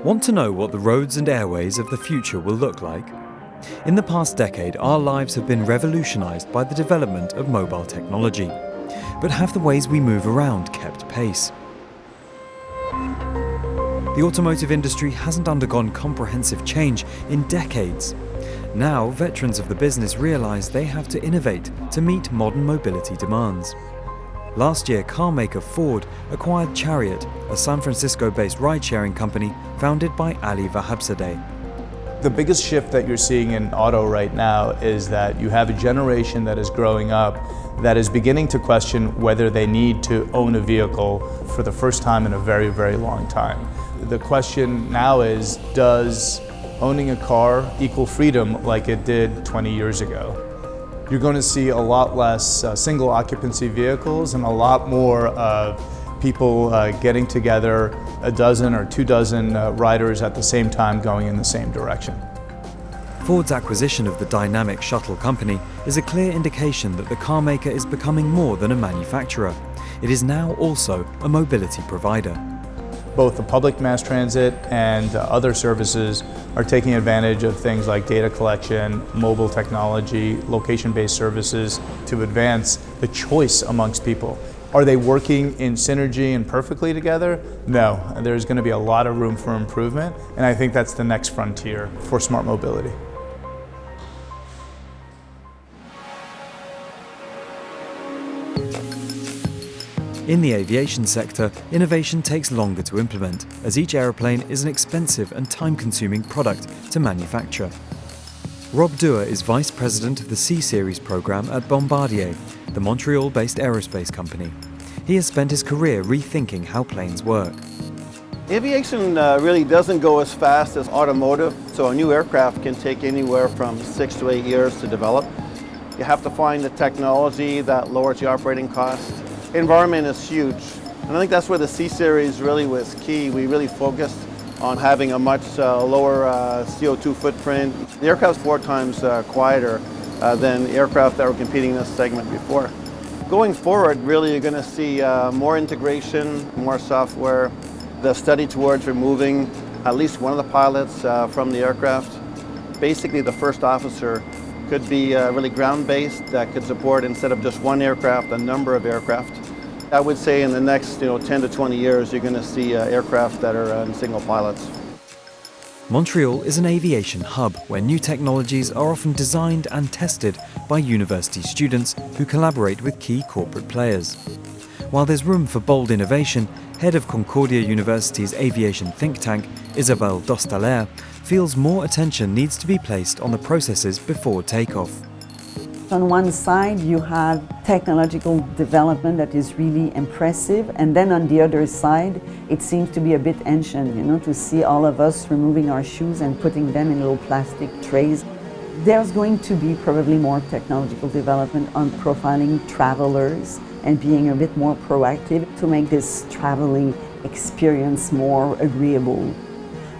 Want to know what the roads and airways of the future will look like? In the past decade, our lives have been revolutionized by the development of mobile technology. But have the ways we move around kept pace? The automotive industry hasn't undergone comprehensive change in decades. Now, veterans of the business realize they have to innovate to meet modern mobility demands. Last year, car maker Ford acquired Chariot, a San Francisco-based ride-sharing company founded by Ali Vahabzadeh. The biggest shift that you're seeing in auto right now is that you have a generation that is growing up that is beginning to question whether they need to own a vehicle for the first time in a very, very long time. The question now is, does owning a car equal freedom like it did 20 years ago? You're going to see a lot less single occupancy vehicles and a lot more of people getting together, a dozen or 2 dozen riders at the same time going in the same direction. Ford's acquisition of the dynamic shuttle company is a clear indication that the car maker is becoming more than a manufacturer. It is now also a mobility provider. Both the public mass transit and other services are taking advantage of things like data collection, mobile technology, location-based services to advance the choice amongst people. Are they working in synergy and perfectly together? No, there's going to be a lot of room for improvement, and I think that's the next frontier for smart mobility. In the aviation sector, innovation takes longer to implement, as each aeroplane is an expensive and time-consuming product to manufacture. Rob Dewar is Vice President of the CSeries program at Bombardier, the Montreal-based aerospace company. He has spent his career rethinking how planes work. Aviation really doesn't go as fast as automotive, so a new aircraft can take anywhere from 6 to 8 years to develop. You have to find the technology that lowers the operating cost. Environment is huge, and I think that's where the CSeries really was key. We really focused on having a much lower CO2 footprint. The aircraft's 4 times quieter than the aircraft that were competing in this segment before. Going forward, really you're going to see more integration, more software, the study towards removing at least one of the pilots from the aircraft. Basically, the first officer could be really ground-based that could support, instead of just one aircraft, a number of aircraft. I would say in the next 10 to 20 years, you're going to see aircraft that are in single pilots. Montreal is an aviation hub where new technologies are often designed and tested by university students who collaborate with key corporate players. While there's room for bold innovation, head of Concordia University's aviation think tank, Isabelle Dostaler, feels more attention needs to be placed on the processes before takeoff. On one side, you have technological development that is really impressive, and then on the other side, it seems to be a bit ancient, to see all of us removing our shoes and putting them in little plastic trays. There's going to be probably more technological development on profiling travelers and being a bit more proactive to make this traveling experience more agreeable.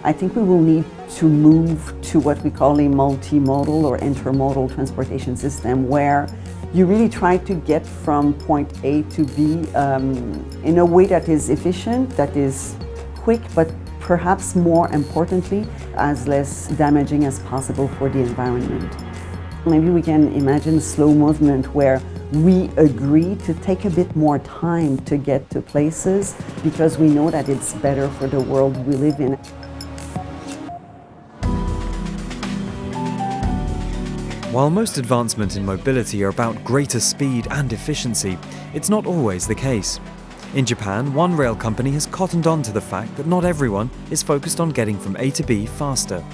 I think we will need to move to what we call a multimodal or intermodal transportation system, where you really try to get from point A to B in a way that is efficient, that is quick, but perhaps more importantly, as less damaging as possible for the environment. Maybe we can imagine slow movement where we agree to take a bit more time to get to places because we know that it's better for the world we live in. While most advancements in mobility are about greater speed and efficiency, it's not always the case. In Japan, one rail company has cottoned on to the fact that not everyone is focused on getting from A to B faster.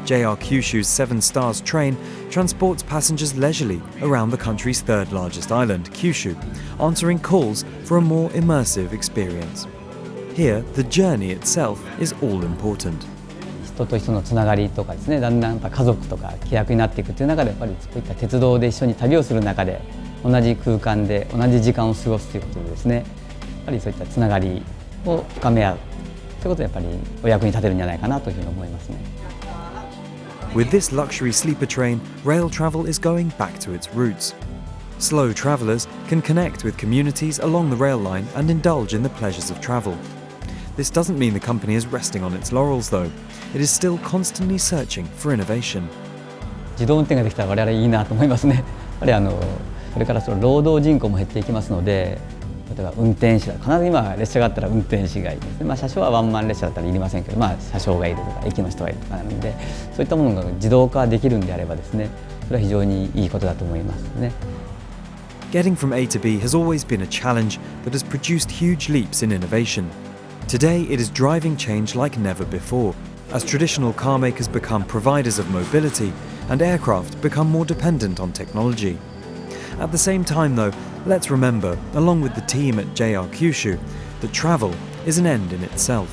JR Kyushu's 7 Stars train transports passengers leisurely around the country's 3rd largest island, Kyushu, answering calls for a more immersive experience. Here, the journey itself is all important. 人と人のつながりとかですね、だんだん家族とか規約になっていくという中で、やっぱりこういった鉄道で一緒に旅をする中で、同じ空間で同じ時間を過ごすということでですね、やっぱりそういったつながりを深め合うということで、やっぱりお役に立てるんじゃないかなというふうに思いますね。With this luxury sleeper train, rail travel is going back to its roots. Slow travellers can connect with communities along the rail line and indulge in the pleasures of travel. This doesn't mean the company is resting on its laurels, though. It is still constantly searching for innovation. 自動運転ができたら我々いいなと思いますね。やっぱりこれからその労働人口も減っていきますので、例えば運転士だ、必ず今列車があったら運転士がいるんですね。車掌はワンマン列車だったらいりませんけど、車掌がいるとか駅の人がいるとかなので、そういったものが自動化できるんであればですね、それは非常にいいことだと思いますね。Getting from A to B has always been a challenge that has produced huge leaps in innovation. Today, it is driving change like never before, as traditional car makers become providers of mobility and aircraft become more dependent on technology. At the same time, though, let's remember, along with the team at JR Kyushu, that travel is an end in itself.